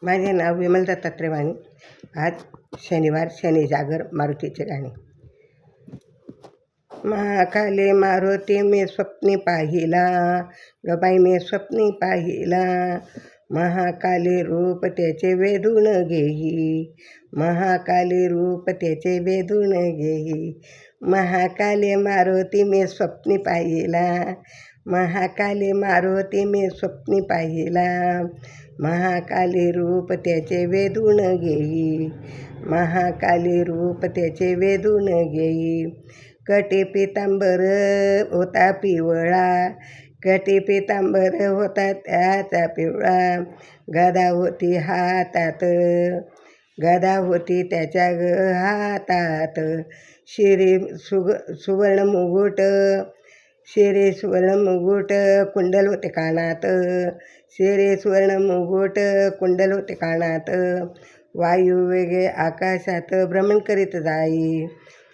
माझे नाव विमल दत्तात्रय वाणी. आज शनिवार, शनी जागर, मारुतीचे गाणे. महाकाले मारुती मी स्वप्नी पाहिला, गबाई मी स्वप्नी पाहिला. महाकाली रूप त्याचे वेधून घेई, महाकाली रूप त्याचे वेधून घेई. महाकाली मारुती मी स्वप्नी पाहिला, महाकाली मारुती मी स्वप्नी पाहिला. महाकाली रूप त्याचे वेधून घेई, महाकाली रूप त्याचे वेधून घेई. कटी पितांबर होता पिवळा, कटी पितांबर होता त्याचा पिवळा. गदा होती हातात, गदा होती त्याच्या हातात. शिरी सुवर्ण मुकुट, शिरे सुवर्ण मुकुट, कुंडल होते कानात, शिरे सुवर्ण मुकुट, कुंडल होते कानात. वायू वेगे आकाशात भ्रमण करीत जाई,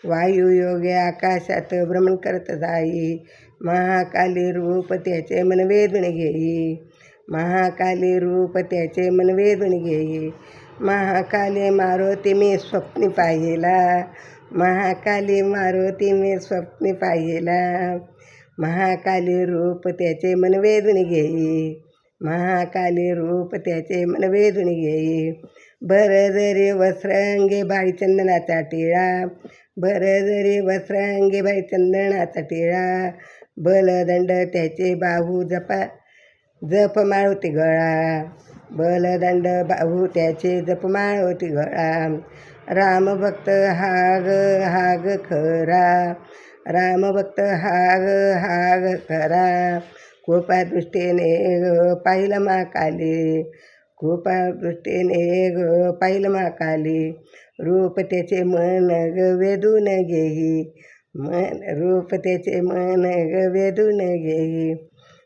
वायू योगे आकाशात भ्रमण करत जाई. महाकाली रूप त्याचे मन वेधून घेई, महाकाली रूप त्याचे मन वेधून घेई. महाकाली मारुती मी स्वप्नी पाहिला, महाकाली मारुती मी स्वप्नी पाहिला. महाकाली रूप त्याचे मन वेधून घेई, महाकाली रूप त्याचे मन वेधून घेई. भर जरी वस्त्रांगे बाळी चंदनाचा टिळा, भर जरी वस्त्रांगे बाळी चंदनाचा टिळा. बलदंड त्याचे बाहू जपमाळ होती गळा, बलदंड बाहू त्याचे जपमाळ होती गळा. रामभक्त हाग हाग खरा, रामभक्त हाग खरा. कृपादृष्टीने पाहिलं महाकाली, कृपादृष्टीने पाहिलं महाकाली. रूप त्याचे मन वेधून घेई, रूप त्याचे मन वेधून घेई.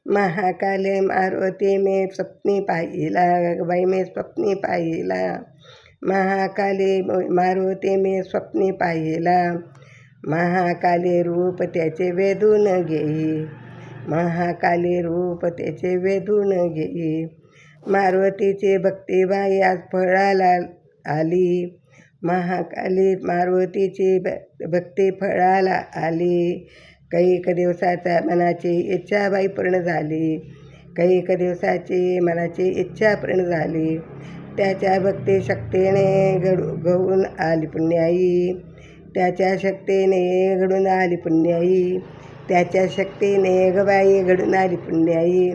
महाकाली मारुती मी स्वप्नी पाहिला, बाई मी स्वप्नी पाहिला. महाकाली मारुती मी स्वप्नी पाहिला. महाकाली रूप त्याचे वेधून घेई, महाकाली रूप त्याचे वेधून घेई. मारुतीची भक्तिबाई आज फळाला आली, महाकाली मारुतीची भक्ती फळाला आली. कैक दिवसाचा मनाची इच्छा बाई पूर्ण झाली, कैक दिवसाची मनाची इच्छा पूर्ण झाली. त्याच्या भक्ती शक्तीने घडून आली पुण्याई, त्याच्या शक्तीने घडून आली पुण्याई, त्याच्या शक्तीने गबाई घडून आली पुण्याई.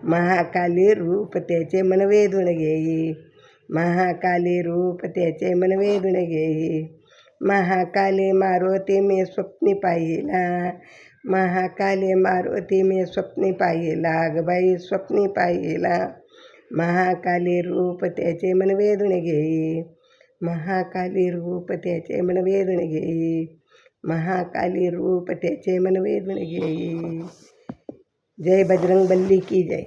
महाकाली रूप त्याचे मन वेधून घेई, महाकाली रूप त्याचे मन वेधून घेई. महाकाली मारुती मी स्वप्नी पाहिला, महाकाली मारुती मी स्वप्नी पाहिला, गबाई स्वप्नी पाहिला. महाकाली रूप त्याचे मन वेधून घेई, महाकाली रूप त्याचे मन वेधून घेई, महाकाली रूप त्याचे मन वेधून घेई. जय बजरंग बली की जय.